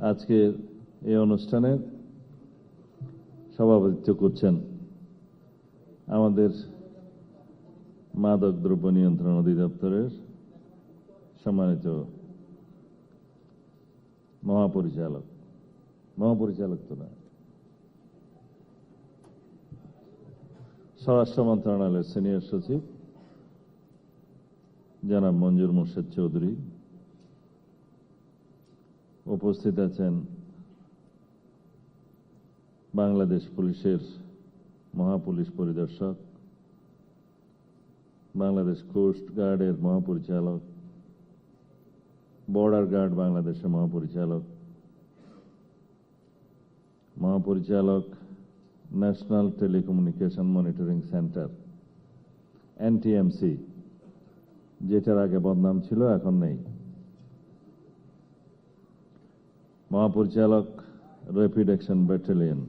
আজকে এই অনুষ্ঠানে সভাপতিত্ব করছেন আমাদের মাদক দ্রব্য নিয়ন্ত্রণ অধিদপ্তরের সম্মানিত মহাপরিচালক তো না, স্বরাষ্ট্র মন্ত্রণালয়ের সিনিয়র সচিব জনাব মঞ্জুর মোর্শেদ চৌধুরী। উপস্থিত আছেন বাংলাদেশ পুলিশের মহাপুলিশ পরিদর্শক, বাংলাদেশ কোস্ট গার্ডের মহাপরিচালক, বর্ডার গার্ড বাংলাদেশের মহাপরিচালক national telecommunication monitoring centre NTMC, যেটার আগে বদনাম ছিল এখন নেই, মহাপরিচালক র্যাপিড অ্যাকশন ব্যাটালিয়ন,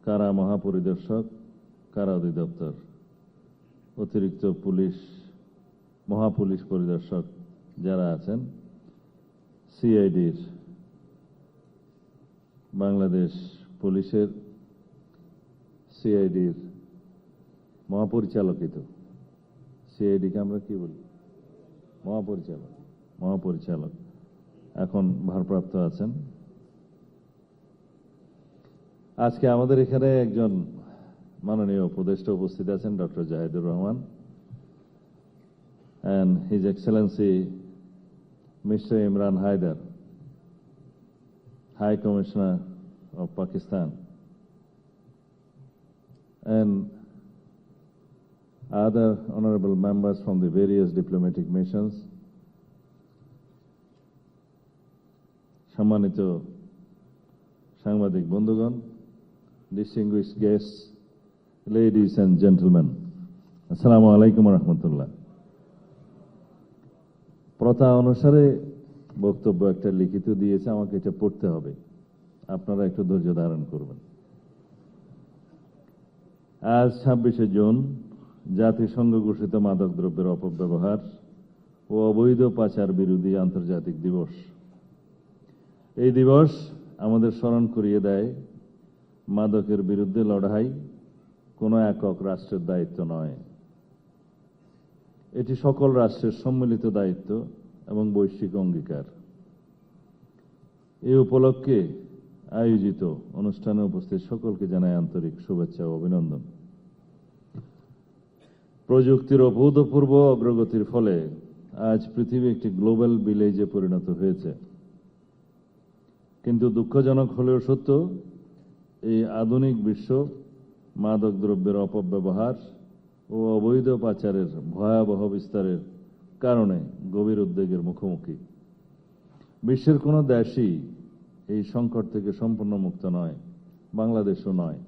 কারা মহাপরিদর্শক, কারা অধিদপ্তর, অতিরিক্ত পুলিশ মহাপুলিশ পরিদর্শক যারা আছেন, CIDর বাংলাদেশ পুলিশের CIDর মহাপরিচালকিত, CIDকে আমরা কি বলি, মহাপরিচালক এখন ভারপ্রাপ্ত আছেন। আজকে আমাদের এখানে একজন মাননীয় উপদেষ্টা উপস্থিত আছেন, doctor Zahidur Rahman, and His Excellency Mr. Imran Haider, High Commissioner of Pakistan, and other honorable members from the various diplomatic missions, সম্মানিত সাংবাদিক বন্ধুগণ, distinguished guests, ladies and gentlemen, আসসালামু আলাইকুম ওয়া রাহমাতুল্লাহ। প্রথা অনুসারে বক্তব্য একটা লিখিত দিয়েছে, আমাকে এটা পড়তে হবে, আপনারা একটু ধৈর্য ধারণ করবেন। আজ 26শে জুন জাতিসংঘ ঘোষিত মাদক দ্রব্যের অপব্যবহার ও অবৈধ পাচার বিরোধী আন্তর্জাতিক দিবস। এই দিবস আমাদের স্মরণ করিয়ে দেয়, মাদকের বিরুদ্ধে লড়াই কোনো একক রাষ্ট্রের দায়িত্ব নয়, এটি সকল রাষ্ট্রের সম্মিলিত দায়িত্ব এবং বৈশ্বিক অঙ্গীকার। এই উপলক্ষে আয়োজিত অনুষ্ঠানে উপস্থিত সকলকে জানাই আন্তরিক শুভেচ্ছা ও অভিনন্দন। প্রযুক্তির অভূতপূর্ব অগ্রগতির ফলে আজ পৃথিবী একটি গ্লোবাল ভিলেজে পরিণত হয়েছে, কিন্তু দুঃখজনক হলেও সত্য, এই আধুনিক বিশ্ব মাদক দ্রব্যের অপব্যবহার ও অবৈধ পাচারের ভয়াবহ বিস্তারের কারণে গভীর উদ্বেগের মুখোমুখি। বিশ্বের কোনো দেশই এই সংকট থেকে সম্পূর্ণ মুক্ত নয়, বাংলাদেশও নয়।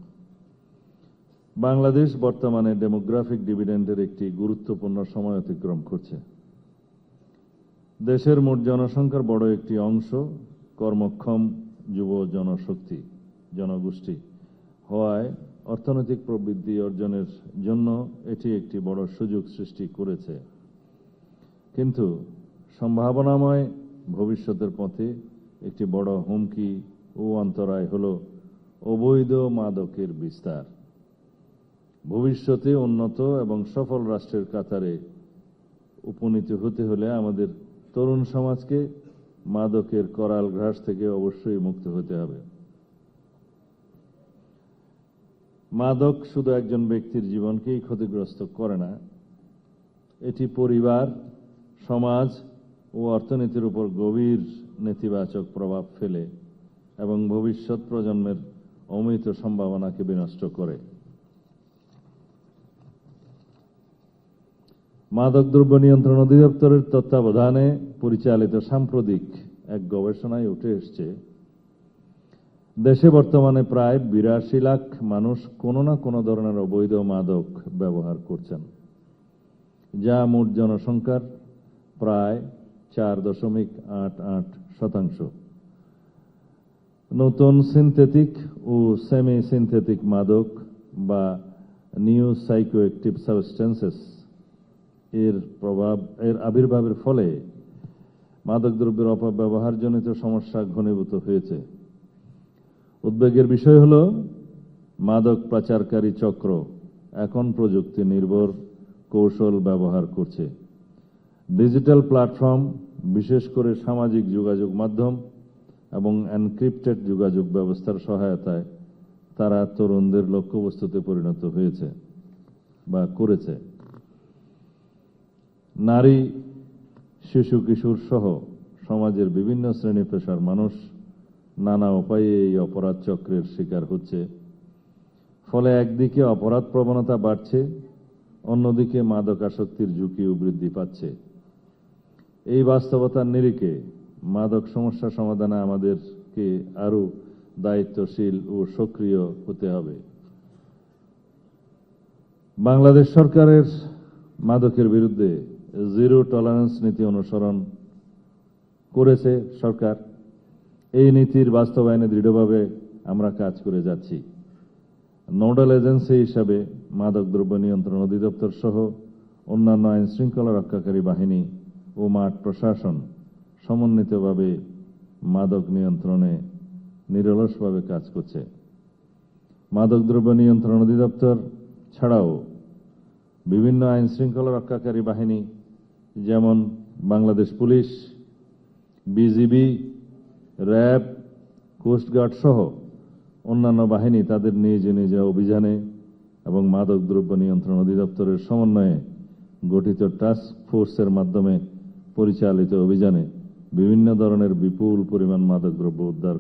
বাংলাদেশ বর্তমানে ডেমোগ্রাফিক ডিভিডেন্ডের একটি গুরুত্বপূর্ণ সময় অতিক্রম করছে। দেশের মোট জনসংখ্যার বড় একটি অংশ কর্মক্ষম যুব জনগোষ্ঠী হওয়ায় অর্থনৈতিক প্রবৃদ্ধি অর্জনের জন্য এটি একটি বড় সুযোগ সৃষ্টি করেছে, কিন্তু সম্ভাবনাময় ভবিষ্যতের পথে একটি বড় হুমকি ও অন্তরায় হল অবৈধ মাদকের বিস্তার। ভবিষ্যতে উন্নত এবং সফল রাষ্ট্রের কাতারে উপনীত হতে হলে আমাদের তরুণ সমাজকে মাদকের করাল গ্রাস থেকে অবশ্যই মুক্ত হতে হবে। মাদক শুধু একজন ব্যক্তির জীবনকেই ক্ষতিগ্রস্ত করে না, এটি পরিবার, সমাজ ও অর্থনীতির উপর গভীর নেতিবাচক প্রভাব ফেলে এবং ভবিষ্যৎ প্রজন্মের অমিত সম্ভাবনাকে বিনষ্ট করে। মাদকদ্রব্য নিয়ন্ত্রণ অধিদপ্তরের তত্ত্বাবধানে পরিচালিত সাম্প্রতিক এক গবেষণায় উঠে এসেছে, দেশে বর্তমানে প্রায় 82 লাখ মানুষ কোনো না কোনো ধরনের অবৈধ মাদক ব্যবহার করছেন, যা মোট জনসংখ্যার প্রায় 4.88%। নতুন সিনথেটিক ও সেমি সিনথেটিক মাদক বা নিউ সাইকোঅ্যাক্টিভ সাবস্টেন্সেস এর আবির্ভাবের ফলে মাদকদ্রব্যের অপব্যবহারজনিত সমস্যা ঘনীভূত হয়েছে। উদ্বেগের বিষয় হল মাদক পাচারকারী চক্র এখন প্রযুক্তি নির্ভর কৌশল ব্যবহার করছে। ডিজিটাল প্ল্যাটফর্ম, বিশেষ করে সামাজিক যোগাযোগ মাধ্যম এবং এনক্রিপ্টেড যোগাযোগ ব্যবস্থার সহায়তায় তারা তরুণদের লক্ষ্যবস্তুতে পরিণত হয়েছে বা করেছে। নারী, শিশু, কিশোর সহ সমাজের বিভিন্ন শ্রেণী পেশার মানুষ নানা উপায়ে এই অপরাধ চক্রের শিকার হচ্ছে। ফলে একদিকে অপরাধ প্রবণতা বাড়ছে, অন্যদিকে মাদকাসক্তির ঝুঁকিও বৃদ্ধি পাচ্ছে। এই বাস্তবতার নিরিখে মাদক সমস্যা সমাধানে আমাদেরকে আরও দায়িত্বশীল ও সক্রিয় হতে হবে। বাংলাদেশ সরকারের মাদকের বিরুদ্ধে জিরো টলারেন্স নীতি অনুসরণ করেছে সরকার। এই নীতির বাস্তবায়নে দৃঢ়ভাবে আমরা কাজ করে যাচ্ছি। নোডাল এজেন্সি হিসাবে মাদকদ্রব্য নিয়ন্ত্রণ অধিদপ্তর সহ অন্যান্য আইন শৃঙ্খলা রক্ষাকারী বাহিনী ও মাঠ প্রশাসন সমন্বিতভাবে মাদক নিয়ন্ত্রণে নিরলসভাবে কাজ করছে। মাদকদ্রব্য নিয়ন্ত্রণ অধিদপ্তর ছাড়াও বিভিন্ন আইন শৃঙ্খলা রক্ষাকারী বাহিনী যেমন Bangladesh police, BGB, RAB, coast guard সহ অন্যান্য বাহিনী তাদের নিজ নিজ অভিযানে এবং মাদকদ্রব্য নিয়ন্ত্রণ অধিদপ্তরের সমন্বয়ে গঠিত টাস্ক ফোর্সের মাধ্যমে পরিচালিত অভিযানে বিভিন্ন ধরনের বিপুল পরিমাণ মাদকদ্রব্য উদ্ধার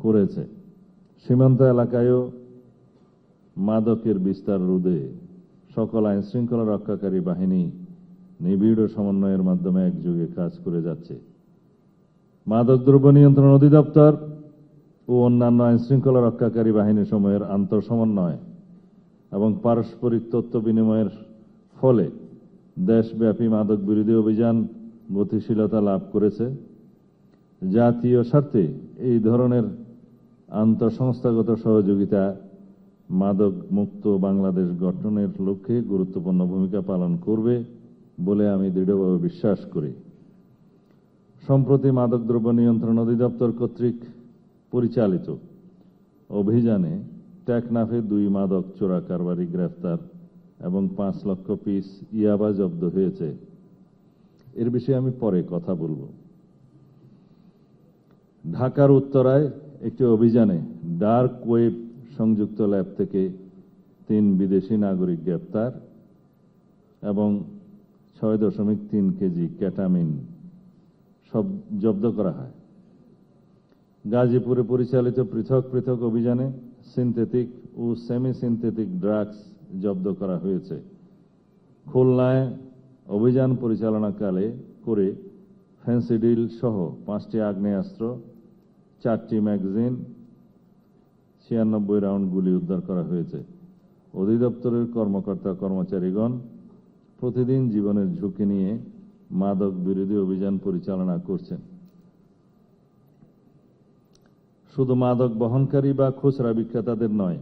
করেছে। সীমান্ত এলাকায়ও মাদকের বিস্তার রোধে সকল আইন শৃঙ্খলা রক্ষাকারী বাহিনী নিবিড় সমন্বয়ের মাধ্যমে একযোগে কাজ করে যাচ্ছে। মাদকদ্রব্য নিয়ন্ত্রণ অধিদপ্তর ও অন্যান্য আইন শৃঙ্খলা রক্ষাকারী বাহিনী সমূহের আন্তঃসমন্বয় এবং পারস্পরিক তথ্য বিনিময়ের ফলে দেশব্যাপী মাদক বিরোধী অভিযান গতিশীলতা লাভ করেছে। জাতীয় স্বার্থে এই ধরনের আন্তঃসংস্থাগত সহযোগিতা মাদক মুক্ত বাংলাদেশ গঠনের লক্ষ্যে গুরুত্বপূর্ণ ভূমিকা পালন করবে বলে আমি দৃঢ়ভাবে বিশ্বাস করি। সম্প্রতি মাদকদ্রব্য নিয়ন্ত্রণ অধিদপ্তর কর্তৃক পরিচালিত অভিযানে টেকনাফে 2 মাদক চোরা কারবারি গ্রেফতার এবং 5 লক্ষ পিস ইয়াবা জব্দ হয়েছে। এর বিষয়ে আমি পরে কথা বলবো। ঢাকার উত্তরায় একটি অভিযানে ডার্ক ওয়েব সংযুক্ত ল্যাব থেকে 3 বিদেশি নাগরিক গ্রেফতার এবং 6.3 কেজি কেটামিন সব জব্দ করা হয়। গাজীপুরে পরিচালিত পৃথক পৃথক অভিযানে সিনথেটিক ও সেমি সিনথেটিক ড্রাগস জব্দ করা হয়েছে। খুলনায় অভিযান পরিচালনাকালে করে ফেন্সিডিল সহ 5টি আগ্নেয়াস্ত্র, 4টি ম্যাগাজিন, 96 রাউন্ড গুলি উদ্ধার করা হয়েছে। অধিদপ্তরের কর্মকর্তা কর্মচারীগণ প্রতিদিন জীবনের ঝুঁকি নিয়ে মাদক বিরোধী অভিযান পরিচালনা করছেন। শুধু মাদক বহনকারী বা খুচরা বিক্রেতাদের নয়,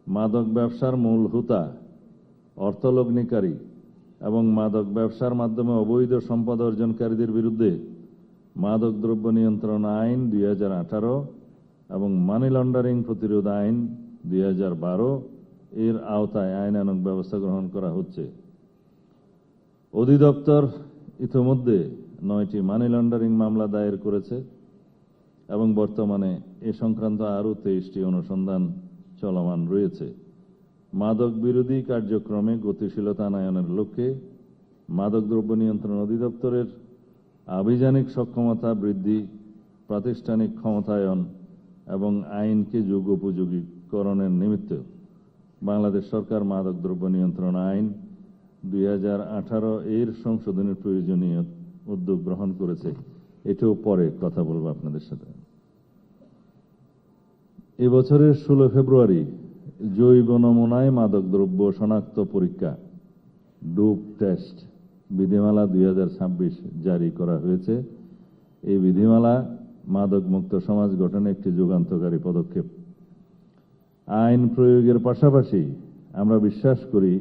মাদক ব্যবসার মূল হোতা, অর্থলগ্নিকারী এবং মাদক ব্যবসার মাধ্যমে অবৈধ সম্পদ অর্জনকারীদের বিরুদ্ধে মাদকদ্রব্য নিয়ন্ত্রণ আইন 2018 এবং মানি লন্ডারিং প্রতিরোধ আইন 2012 এর আওতায় আইনানুগ ব্যবস্থা গ্রহণ করা হচ্ছে। অধিদপ্তর ইতিমধ্যে 9টি মানি লন্ডারিং মামলা দায়ের করেছে এবং বর্তমানে এ সংক্রান্ত আরও 23টি অনুসন্ধান চলমান রয়েছে। মাদক বিরোধী কার্যক্রমে গতিশীলতা আনয়নের লক্ষ্যে মাদকদ্রব্য নিয়ন্ত্রণ অধিদপ্তরের আভিযানিক সক্ষমতা বৃদ্ধি, প্রাতিষ্ঠানিক ক্ষমতায়ন এবং আইনকে যুগোপযোগীকরণের নিমিত্ত বাংলাদেশ সরকার মাদকদ্রব্য নিয়ন্ত্রণ আইন 2018 এর সংশোধনের প্রয়োজনীয় উদ্যোগ গ্রহণ করেছে। এটাও পরে কথা বলবো আপনাদের সাথে। এবছরের 16 ফেব্রুয়ারি জৈব নমুনায় মাদকদ্রব্য শনাক্ত পরীক্ষা ডোপ টেস্ট বিধিমালা 2026 জারি করা হয়েছে। এই বিধিমালা মাদক মুক্ত সমাজ গঠনে একটি যুগান্তকারী পদক্ষেপ। আইন প্রয়োগের পাশাপাশি আমরা বিশ্বাস করি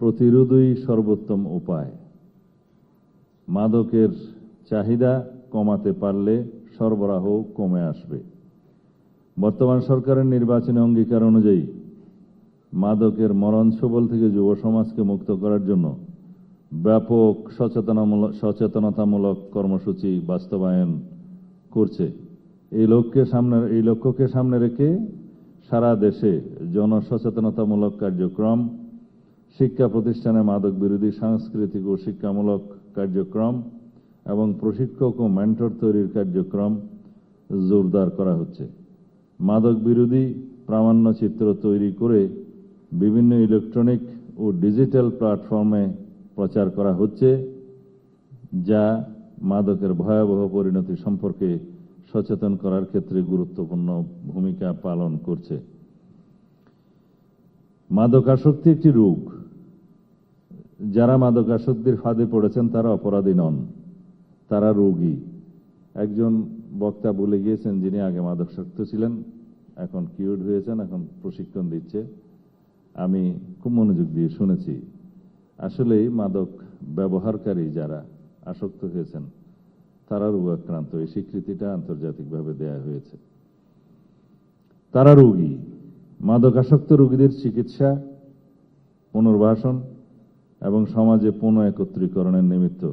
প্রতিরোধই সর্বোত্তম উপায়। মাদকের চাহিদা কমাতে পারলে সরবরাহ কমে আসবে। বর্তমান সরকারের নির্বাচনী অঙ্গীকার অনুযায়ী মাদকের মরণছোবল থেকে যুব সমাজকে মুক্ত করার জন্য ব্যাপক সচেতনতামূলক কর্মসূচি বাস্তবায়ন করছে। এই লক্ষ্যকে সামনে রেখে সারা দেশে জনসচেতনতামূলক কার্যক্রম, শিক্ষা প্রতিষ্ঠানে মাদক বিরোধী সাংস্কৃতিক ও শিক্ষামূলক কার্যক্রম এবং প্রশিক্ষক ও মেন্টর তৈরির কার্যক্রম জোরদার করা হচ্ছে। মাদক বিরোধী প্রামাণ্যচিত্র তৈরি করে বিভিন্ন ইলেকট্রনিক ও ডিজিটাল প্ল্যাটফর্মে প্রচার করা হচ্ছে, যা মাদকের ভয়াবহ পরিণতি সম্পর্কে সচেতন করার ক্ষেত্রে গুরুত্বপূর্ণ ভূমিকা পালন করছে। মাদকাসক্তি একটি রোগ। যারা মাদকাসক্তির ফাঁদে পড়েছেন তারা অপরাধী নন, তারা রোগী। একজন বক্তা বলে গিয়েছেন, যিনি আগে মাদকাসক্ত ছিলেন, এখন কিউরড হয়েছেন, এখন প্রশিক্ষণ দিচ্ছে। আমি খুব মনোযোগ দিয়ে শুনেছি। আসলেই মাদক ব্যবহারকারী যারা আসক্ত হয়েছেন তারা রোগাক্রান্ত। এই স্বীকৃতিটা আন্তর্জাতিকভাবে দেয়া হয়েছে। তারা রোগী। মাদকাসক্ত রোগীদের চিকিৎসা, পুনর্বাসন এবং সমাজে পুনঃ একত্রীকরণের নিমিত্ত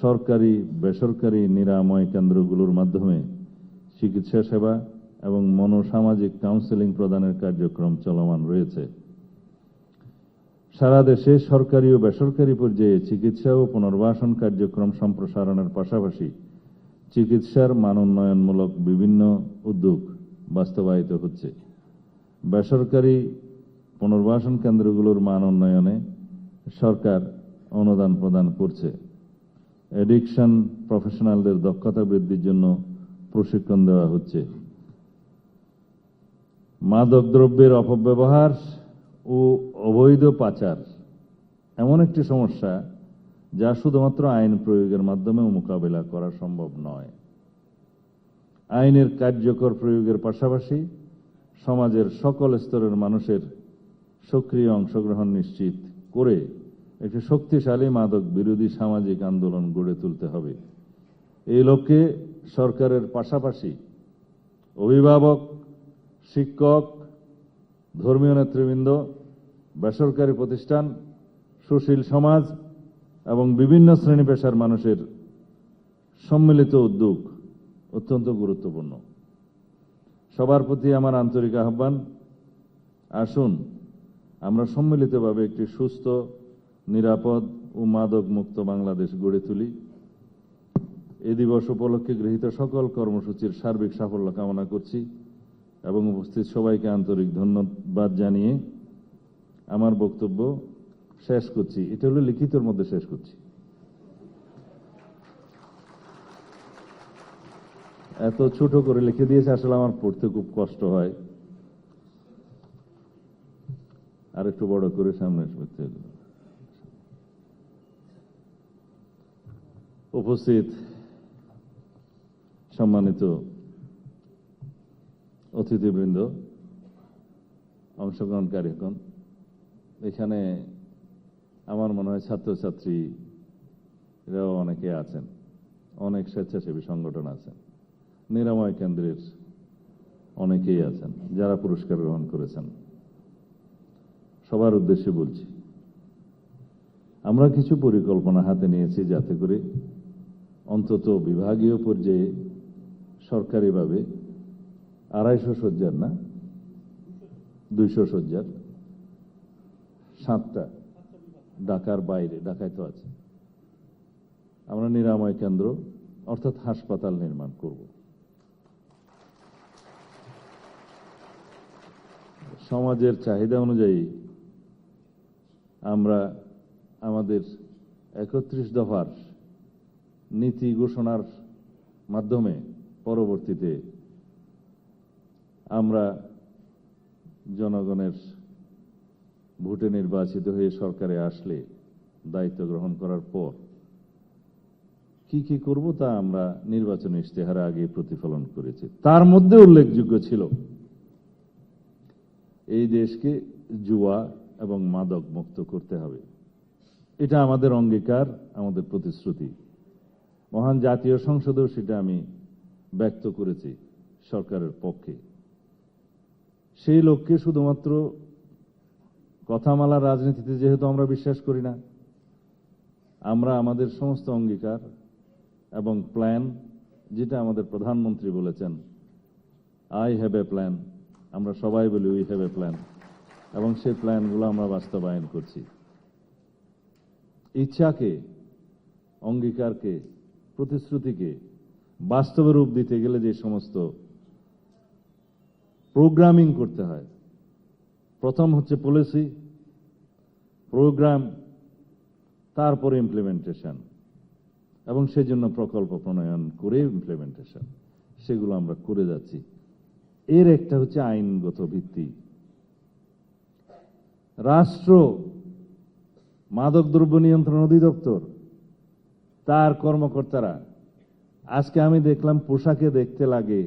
সরকারি বেসরকারি নিরাময় কেন্দ্রগুলোর মাধ্যমে চিকিৎসা সেবা এবং মনোসামাজিক কাউন্সেলিং প্রদানের কার্যক্রম চলমান রয়েছে। সারা দেশে সরকারি ও বেসরকারি পর্যায়ে চিকিৎসা ও পুনর্বাসন কার্যক্রম সম্প্রসারণের পাশাপাশি চিকিৎসার মানোন্নয়নমূলক বিভিন্ন উদ্যোগ বাস্তবায়িত হচ্ছে। বেসরকারি পুনর্বাসন কেন্দ্রগুলোর মান উন্নয়নে সরকার অনুদান প্রদান করছে। অ্যাডিকশন প্রফেশনালদের দক্ষতা বৃদ্ধির জন্য প্রশিক্ষণ দেওয়া হচ্ছে। মাদক দ্রব্যের অপব্যবহার ও অবৈধ পাচার এমন একটি সমস্যা যা শুধুমাত্র আইন প্রয়োগের মাধ্যমে মোকাবিলা করা সম্ভব নয়। আইনের কার্যকর প্রয়োগের পাশাপাশি সমাজের সকল স্তরের মানুষের সক্রিয় অংশগ্রহণ নিশ্চিত করে একটি শক্তিশালী মাদক বিরোধী সামাজিক আন্দোলন গড়ে তুলতে হবে। এই লক্ষ্যে সরকারের পাশাপাশি অভিভাবক, শিক্ষক, ধর্মীয় নেতৃবৃন্দ, বেসরকারি প্রতিষ্ঠান, সুশীল সমাজ এবং বিভিন্ন শ্রেণী পেশার মানুষের সম্মিলিত উদ্যোগ অত্যন্ত গুরুত্বপূর্ণ। সবার প্রতি আমার আন্তরিক আহ্বান, আসুন আমরা সম্মিলিতভাবে একটি সুস্থ, নিরাপদ ও মাদক মুক্ত বাংলাদেশ গড়ে তুলি। এই দিবস উপলক্ষে গৃহীত সকল কর্মসূচির সার্বিক সাফল্য কামনা করছি এবং উপস্থিত সবাইকে আন্তরিক ধন্যবাদ জানিয়ে আমার বক্তব্য শেষ করছি। এটা হলো লিখিতর মধ্যে শেষ করছি। এত ছোট করে লিখে দিয়েছে, আসলে আমার পড়তে খুব কষ্ট হয়। আর একটু বড় করে সামনে উপস্থিত সম্মানিত অতিথিবৃন্দ, অংশগ্রহণকারীগণ, এখানে আমার মনে হয় ছাত্রছাত্রীরাও অনেকে আছেন, অনেক স্বেচ্ছাসেবী সংগঠন আছেন, নিরাময় কেন্দ্রের অনেকেই আছেন যারা পুরস্কার গ্রহণ করেছেন। সবার উদ্দেশ্যে বলছি, আমরা কিছু পরিকল্পনা হাতে নিয়েছি যাতে করে অন্তত বিভাগীয় পর্যায়ে সরকারিভাবে 250 শয্যার না 200 শয্যার 7টা, ঢাকার বাইরে, ঢাকায় তো আছে, আমরা নিরাময় কেন্দ্র অর্থাৎ হাসপাতাল নির্মাণ করব। সমাজের চাহিদা অনুযায়ী আমরা আমাদের 31 দফার নীতি ঘোষণার মাধ্যমে পরবর্তীতে আমরা জনগণের ভোটে নির্বাচিত হয়ে সরকারে আসলে দায়িত্ব গ্রহণ করার পর কি কি করব তা আমরা নির্বাচনী ইশতেহারে আগে প্রতিফলন করেছি। তার মধ্যে উল্লেখযোগ্য ছিল এই দেশকে জুয়া এবং মাদক মুক্ত করতে হবে। এটা আমাদের অঙ্গীকার, আমাদের প্রতিশ্রুতি। মহান জাতীয় সংসদেও সেটা আমি ব্যক্ত করেছি সরকারের পক্ষে। সেই লক্ষ্যে শুধুমাত্র কথামালা রাজনীতিতে যেহেতু আমরা বিশ্বাস করি না, আমরা আমাদের সমস্ত অঙ্গীকার এবং প্ল্যান, যেটা আমাদের প্রধানমন্ত্রী বলেছেন, আই হ্যাভ এ প্ল্যান, আমরা সবাই বলি উই হ্যাভ এ প্ল্যান, এবং সেই প্ল্যানগুলো আমরা বাস্তবায়ন করছি। ইচ্ছাকে, অঙ্গীকারকে, প্রতিশ্রুতিকে বাস্তবে রূপ দিতে গেলে যে সমস্ত প্রোগ্রামিং করতে হয়, প্রথম হচ্ছে পলিসি, প্রোগ্রাম, তারপরে ইমপ্লিমেন্টেশন, এবং সেজন্য প্রকল্প প্রণয়ন করে ইমপ্লিমেন্টেশন, সেগুলো আমরা করে যাচ্ছি। এর একটা হচ্ছে আইনগত ভিত্তি। রাষ্ট্র, মাদকদ্রব্য নিয়ন্ত্রণ অধিদপ্তর, তার কর্মকর্তারা, আজকে আমি দেখলাম পোশাকে দেখতে লাগে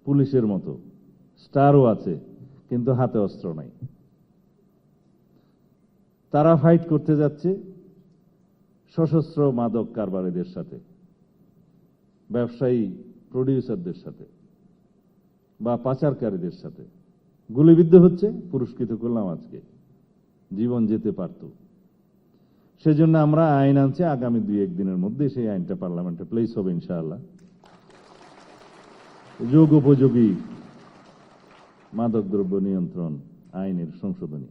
পুলিশের মতো, স্টারও আছে, কিন্তু হাতে অস্ত্র নাই। তারা ফাইট করতে যাচ্ছে সশস্ত্র মাদক কারবারিদের সাথে, ব্যবসায়ী প্রডিউসারদের সাথে বা পাচারকারীদের সাথে। গুলিবিদ্ধ হচ্ছে, পুরস্কৃত করলাম, আজকে জীবন যেতে পারত। সেজন্য আমরা আইন আনছি, আগামী 2-1 দিনের মধ্যে সেই আইনটা পার্লামেন্টে প্লেস হবে ইনশাআল্লাহ। যোগ উপযোগী মাদকদ্রব্য নিয়ন্ত্রণ আইনের সংশোধনী।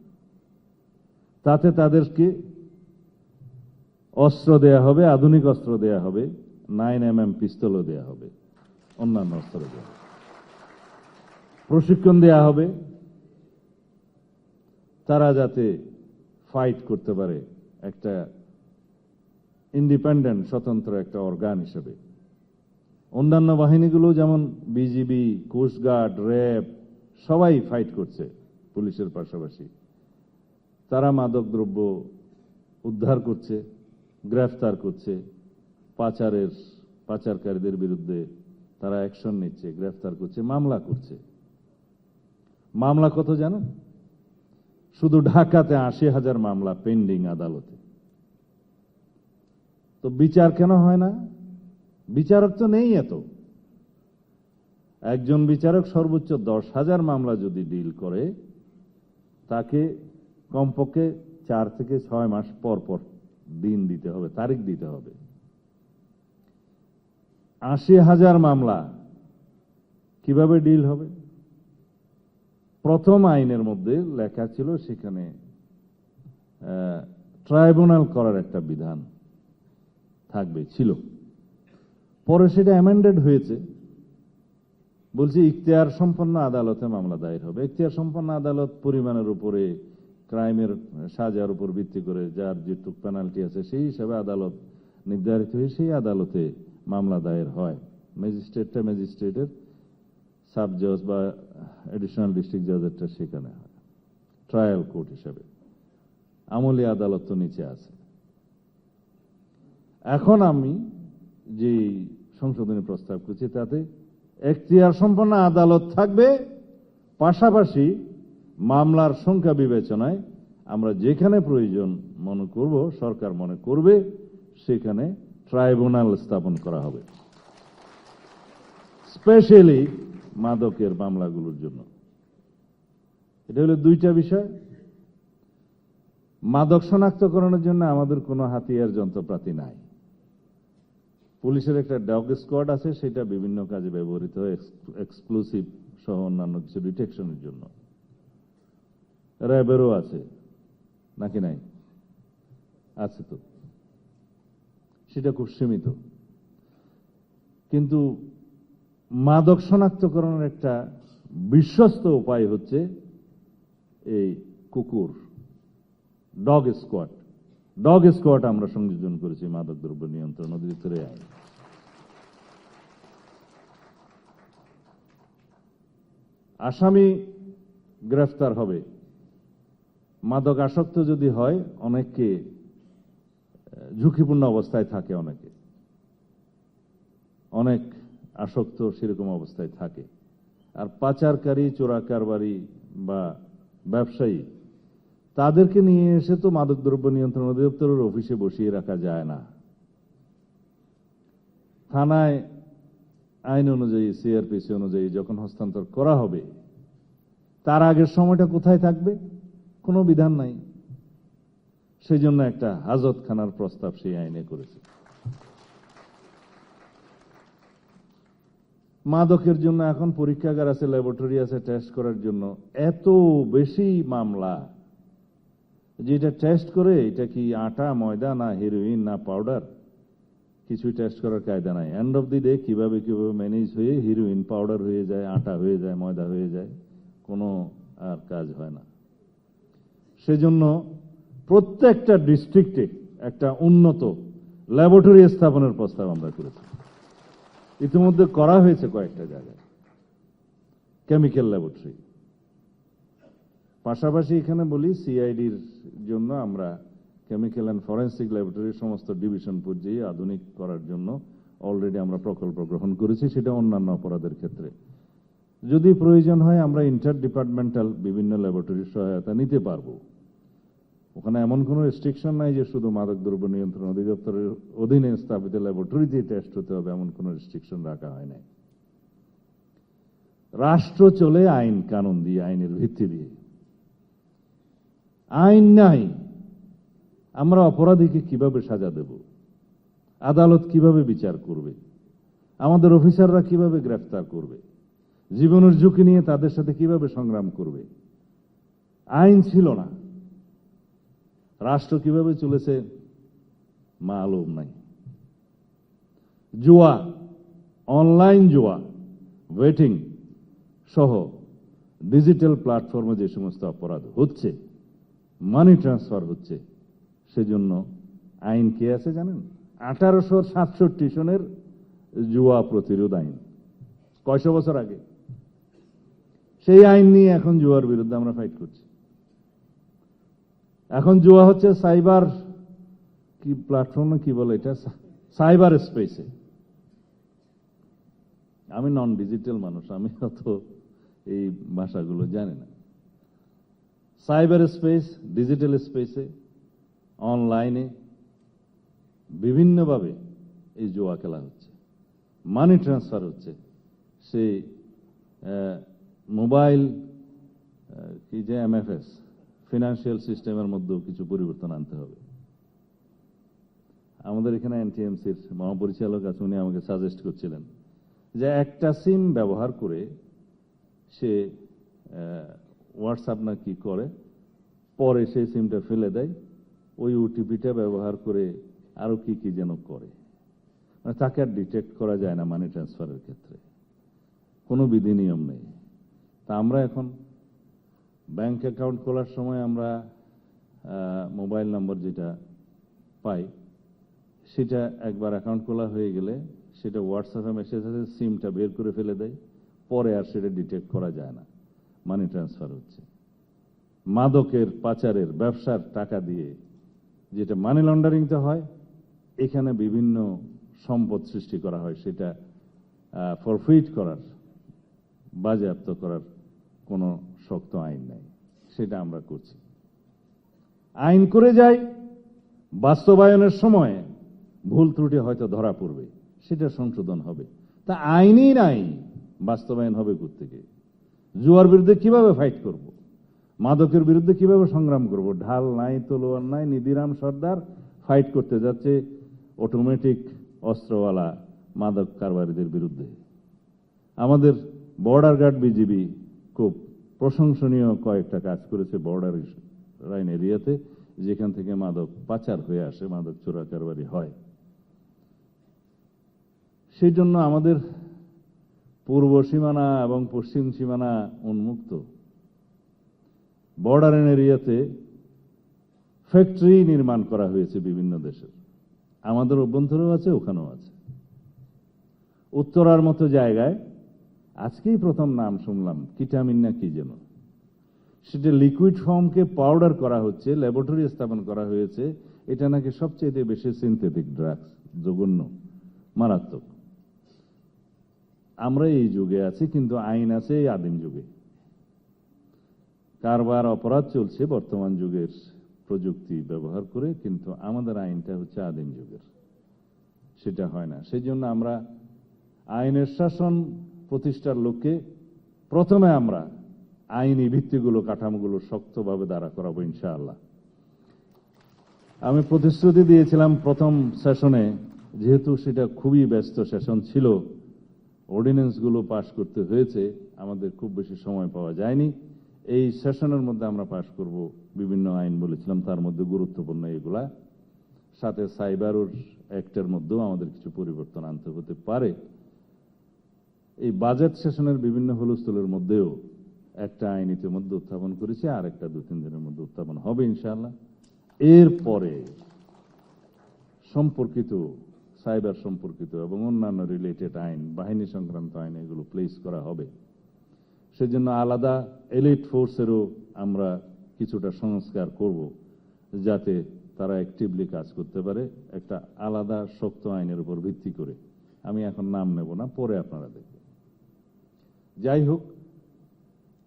তাতে তাদেরকে অস্ত্র দেয়া হবে, আধুনিক অস্ত্র দেয়া হবে, 9mm পিস্তলও দেয়া হবে, অন্যান্য অস্ত্র দেয়া হবে, প্রশিক্ষণ দেয়া হবে, তারা যাতে ফাইট করতে পারে একটা ইন্ডিপেন্ডেন্ট, স্বতন্ত্র একটা অর্গান হিসেবে। অন্যান্য বাহিনীগুলো যেমন বিজিবি, কোস্টগার্ড, র্যাব সবাই ফাইট করছে পুলিশের পাশাপাশি। তারা মাদকদ্রব্য উদ্ধার করছে, গ্রেফতার করছে, পাচারকারীদের বিরুদ্ধে তারা অ্যাকশন নিচ্ছে, গ্রেফতার করছে, মামলা করছে। মামলা কত জানেন? শুধু ঢাকাতে 80,000 মামলা পেন্ডিং আদালতে। তো বিচার কেন হয় না? বিচারক তো নেই এত। একজন বিচারক সর্বোচ্চ 10,000 মামলা যদি ডিল করে, তাকে কমপক্ষে 4 থেকে 6 মাস পর পর দিন দিতে হবে, তারিখ দিতে হবে। 80,000 মামলা কিভাবে ডিল হবে? প্রথম আইনের মধ্যে লেখা ছিল সেখানে ট্রাইব্যুনাল করার একটা বিধান থাকবে, ছিল। পরে সেটা অ্যামেন্ডেড হয়েছে, বলছে ইখতিয়ার সম্পন্ন আদালতে মামলা দায়ের হবে। ইখতিয়ার সম্পন্ন আদালত পরিমাণের উপরে, ক্রাইমের সাজার উপর ভিত্তি করে যার যেটুক পেনাল্টি আছে সেই হিসাবে আদালত নির্ধারিত হয়ে সেই আদালতে মামলা দায়ের হয়। ম্যাজিস্ট্রেটের, সাব জজ বা এডিশনাল ডিস্ট্রিক্ট জজেরটা সেখানে হয় ট্রায়াল কোর্ট হিসাবে। আমলি আদালত তো নিচে আছে। এখন আমি যে সংশোধনী প্রস্তাব করছি তাতে এখতিয়ার সম্পন্ন আদালত থাকবে, পাশাপাশি মামলার সংখ্যা বিবেচনায় আমরা যেখানে প্রয়োজন মনে করব, সরকার মনে করবে, সেখানে ট্রাইব্যুনাল স্থাপন করা হবে স্পেশালি মাদকের মামলাগুলোর জন্য। এটা হলো দুইটা বিষয়। মাদক শনাক্তকরণের জন্য আমাদের কোনো হাতিয়ার যন্ত্রপাতি নাই। পুলিশের একটা ডগ স্কোয়াড আছে, সেটা বিভিন্ন কাজে ব্যবহৃত হয়, এক্সক্লুসিভ সহ অন্যান্য কিছু ডিটেকশনের জন্য। র্যাবেরও আছে নাকি নাই? আছে তো, সেটা খুব সীমিত। কিন্তু মাদক শনাক্তকরণের একটা বিশ্বস্ত উপায় হচ্ছে এই কুকুর, ডগ স্কোয়াড। ডগ স্কোয়াড আমরা সংযোজন করেছি মাদকদ্রব্য নিয়ন্ত্রণ অধিদপ্তরের আইন। আসামি গ্রেফতার হবে। মাদক আসক্ত যদি হয়, অনেককে ঝুঁকিপূর্ণ অবস্থায় থাকে, অনেক আসক্ত সেরকম অবস্থায় থাকে। আর পাচারকারী, চোরা কারবারি বা ব্যবসায়ী, তাদেরকে নিয়ে এসে তো মাদকদ্রব্য নিয়ন্ত্রণ অধিদপ্তরের অফিসে বসিয়ে রাখা যায় না। থানায় আইন অনুযায়ী, সিআরপিসি অনুযায়ী যখন হস্তান্তর করা হবে, তার আগের সময়টা কোথায় থাকবে? কোনো বিধান নাই। সেই জন্য একটা হাজতখানার প্রস্তাব সেই আইনে করেছে। মাদকের জন্য এখন পরীক্ষাগার আছে, ল্যাবরেটরি আছে টেস্ট করার জন্য। এত বেশি মামলা যেটা টেস্ট করে এটা কি আটা, ময়দা, না হেরোইন, না পাউডার, কিছুই টেস্ট করার কায়দা নাই। এন্ড অফ দি ডে কিভাবে কিভাবে ম্যানেজ হয়ে হিরোইন পাউডার হয়ে যায়, আটা হয়ে যায়, ময়দা হয়ে যায়, কোনো আর কাজ হয় না। সেজন্য প্রত্যেকটা ডিস্ট্রিক্টে একটা উন্নত ল্যাবরেটরি স্থাপনের প্রস্তাব আমরা করেছি। ইতিমধ্যে করা হয়েছে কয়েকটা জায়গায় কেমিক্যাল ল্যাবরেটরি। পাশাপাশি এখানে বলি, সিআইডির জন্য আমরা কেমিক্যাল অ্যান্ড ফরেন্সিক ল্যাবরেটরির সমস্ত ডিভিশন পর্যায়ে আধুনিক করার জন্য অলরেডি আমরা প্রকল্প গ্রহণ করেছি। সেটা অন্যান্য অপরাধের ক্ষেত্রে যদি প্রয়োজন হয় আমরা ইন্টার ডিপার্টমেন্টাল বিভিন্ন ল্যাবরেটরির সহায়তা নিতে পারবো। ওখানে এমন কোনো রেস্ট্রিকশন নাই যে শুধু মাদকদ্রব্য নিয়ন্ত্রণ অধিদপ্তরের অধীনে স্থাপিত ল্যাবরেটরিতে টেস্ট হতে হবে, এমন কোনো রেস্ট্রিকশন রাখা হয় নাই। রাষ্ট্র চলে আইন কানুন দিয়ে, আইনের ভিত্তি দিয়ে। আইন নাই, আমরা অপরাধীকে কিভাবে সাজা দেব? আদালত কিভাবে বিচার করবে? আমাদের অফিসাররা কিভাবে গ্রেফতার করবে? জীবনের ঝুঁকি নিয়ে তাদের সাথে কিভাবে সংগ্রাম করবে? আইন ছিল না। রাষ্ট্র কিভাবে চলেছে মালুম নাই। জুয়া, অনলাইন জুয়া, ওয়েটিং সহ ডিজিটাল প্ল্যাটফর্মে যে সমস্ত অপরাধ হচ্ছে, মানি ট্রান্সফার হচ্ছে, সেজন্য আইন কে আছে জানেন? 1867 সনের জুয়া প্রতিরোধ আইন, কয়শো বছর আগে। সেই আইন নিয়ে এখন জুয়ার বিরুদ্ধে আমরা ফাইট করছি। এখন জুয়া হচ্ছে সাইবার কি প্ল্যাটফর্মে কি বলে এটা, সাইবার স্পেসে। আমি নন ডিজিটাল মানুষ, আমি অত এই ভাষাগুলো জানি না। সাইবার স্পেস, ডিজিটাল স্পেসে, অনলাইনে বিভিন্নভাবে এই জুয়া খেলা হচ্ছে, মানি ট্রান্সফার হচ্ছে। সেই মোবাইল কি যে এমএফএস ফিনান্সিয়াল সিস্টেমের মধ্যেও কিছু পরিবর্তন আনতে হবে। আমাদের এখানে এনটিএমসির মহাপরিচালক আছে, উনি আমাকে সাজেস্ট করছিলেন যে একটা সিম ব্যবহার করে সে হোয়াটসঅ্যাপ না কি করে, পরে সেই সিমটা ফেলে দেয়, ওই ওটিপিটা ব্যবহার করে আরো কি কি যেন করে। মানে তাকে আর ডিটেক্ট করা যায় না মানি ট্রান্সফারের ক্ষেত্রে, কোনো বিধি নিয়ম নেই। তা আমরা এখন ব্যাংক অ্যাকাউন্ট খোলার সময় আমরা মোবাইল নম্বর যেটা পাই, সেটা একবার অ্যাকাউন্ট খোলা হয়ে গেলে সেটা হোয়াটসঅ্যাপে মেসেজ আছে, সিমটা বের করে ফেলে দেয়, পরে আর সেটা ডিটেক্ট করা যায় না, মানি ট্রান্সফার হচ্ছে। মাদকের পাচারের ব্যবসার টাকা দিয়ে যেটা মানি লন্ডারিংটা হয়, এখানে বিভিন্ন সম্পদ সৃষ্টি করা হয়, সেটা ফরফিট করার, বাজেয়াপ্ত করার কোনো শক্ত আইন নাই। সেটা আমরা করছি। আইন করে যাই, বাস্তবায়নের সময় ভুল ত্রুটি হয়তো ধরা পড়বে, সেটা সংশোধন হবে। তা আইনই নাই, বাস্তবায়ন হবে কোত্থেকে? জুয়ার বিরুদ্ধে কিভাবে ফাইট করব? মাদকের বিরুদ্ধে কিভাবে সংগ্রাম করব? ঢাল নাই, তলোয়ার নাই, নিধিরাম সর্দার ফাইট করতে যাচ্ছে অটোমেটিক অস্ত্রওয়ালা মাদক কারবারিদের বিরুদ্ধে। আমাদের বর্ডার গার্ড বিজিবি খুব প্রশংসনীয় কয়েকটা কাজ করেছে বর্ডার লাইন এরিয়াতে, যেখান থেকে মাদক পাচার হয়ে আসে, মাদক চোরা কারবারি হয়। সেই জন্য আমাদের পূর্ব সীমানা এবং পশ্চিম সীমানা উন্মুক্ত। বর্ডার এরিয়াতে ফ্যাক্টরি নির্মাণ করা হয়েছে বিভিন্ন দেশের, আমাদের অভ্যন্তরেও আছে, ওখানেও আছে। উত্তরার মতো জায়গায় আজকেই প্রথম নাম শুনলাম, কিটামিন না কি যেন, সেটা লিকুইড ফর্মকে পাউডার করা হচ্ছে, ল্যাবরেটরি স্থাপন করা হয়েছে। এটা নাকি সবচেয়ে বেশি সিনথেটিক ড্রাগস, জঘন্য, মারাত্মক। আমরা এই যুগে আছি, কিন্তু আইন আছে এই আদিম যুগে। কারবার অপরাধ চলছে বর্তমান যুগের প্রযুক্তি ব্যবহার করে, কিন্তু আমাদের আইনটা হচ্ছে আদিম যুগের। সেটা হয় না। সেই জন্য আমরা আইনের শাসন প্রতিষ্ঠার লক্ষ্যে প্রথমে আমরা আইনি ভিত্তিগুলো, কাঠামোগুলো শক্তভাবে দাঁড়া করাবো ইনশাআল্লাহ। আমি প্রতিশ্রুতি দিয়েছিলাম প্রথম সেশনে, যেহেতু সেটা খুবই ব্যস্ত সেশন ছিল, অর্ডিন্যান্সগুলো পাশ করতে হয়েছে, আমাদের খুব বেশি সময় পাওয়া যায়নি। এই সেশনের মধ্যে আমরা পাশ করব বিভিন্ন আইন বলেছিলাম, তার মধ্যে গুরুত্বপূর্ণ এগুলা। সাথে সাইবার অ্যাক্টের মধ্যেও আমাদের কিছু পরিবর্তন আনতে হতে পারে। এই বাজেট সেশনের বিভিন্ন হুলস্থুলের মধ্যেও একটা আইন ইতিমধ্যে উত্থাপন করেছি, আর একটা 2-3 দিনের মধ্যে উত্থাপন হবে ইনশাআল্লাহ। এরপরে সম্পর্কিত সাইবার সম্পর্কিত এবং অন্যান্য রিলেটেড আইন, বাহিনী সংক্রান্ত আইন, এগুলো প্লেস করা হবে। সেজন্য আলাদা এলিট ফোর্সেরও আমরা কিছুটা সংস্কার করব, যাতে তারা অ্যাক্টিভলি কাজ করতে পারে একটা আলাদা শক্ত আইনের উপর ভিত্তি করে। আমি এখন নাম নেব না, পরে আপনারা দেখবেন। যাই হোক,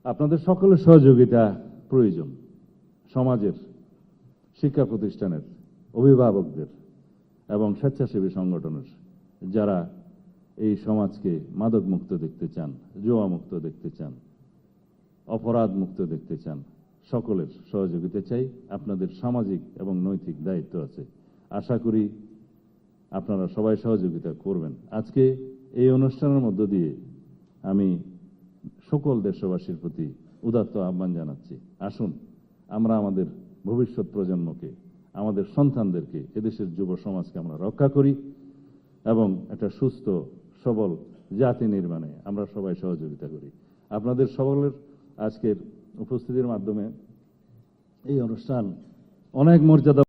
আপনাদের সকলের সহযোগিতা প্রয়োজন। সমাজের, শিক্ষা প্রতিষ্ঠানের, অভিভাবকদের এবং স্বেচ্ছাসেবী সংগঠনের, যারা এই সমাজকে মাদক মুক্ত দেখতে চান, জুয়া মুক্ত দেখতে চান, অপরাধ মুক্ত দেখতে চান, সকলের সহযোগিতা চাই। আপনাদের সামাজিক এবং নৈতিক দায়িত্ব আছে। আশা করি আপনারা সবাই সহযোগিতা করবেন। আজকে এই অনুষ্ঠানের মধ্য দিয়ে আমি সকল দেশবাসীর প্রতি উদাত্ত আহ্বান জানাচ্ছি, আসুন আমরা আমাদের ভবিষ্যৎ প্রজন্মকে, আমাদের সন্তানদেরকে, এদেশের যুব সমাজকে আমরা রক্ষা করি এবং একটা সুস্থ সবল জাতি নির্মাণে আমরা সবাই সহযোগিতা করি। আপনাদের সকলের আজকের উপস্থিতির মাধ্যমে এই অনুষ্ঠান অনেক মর্যাদা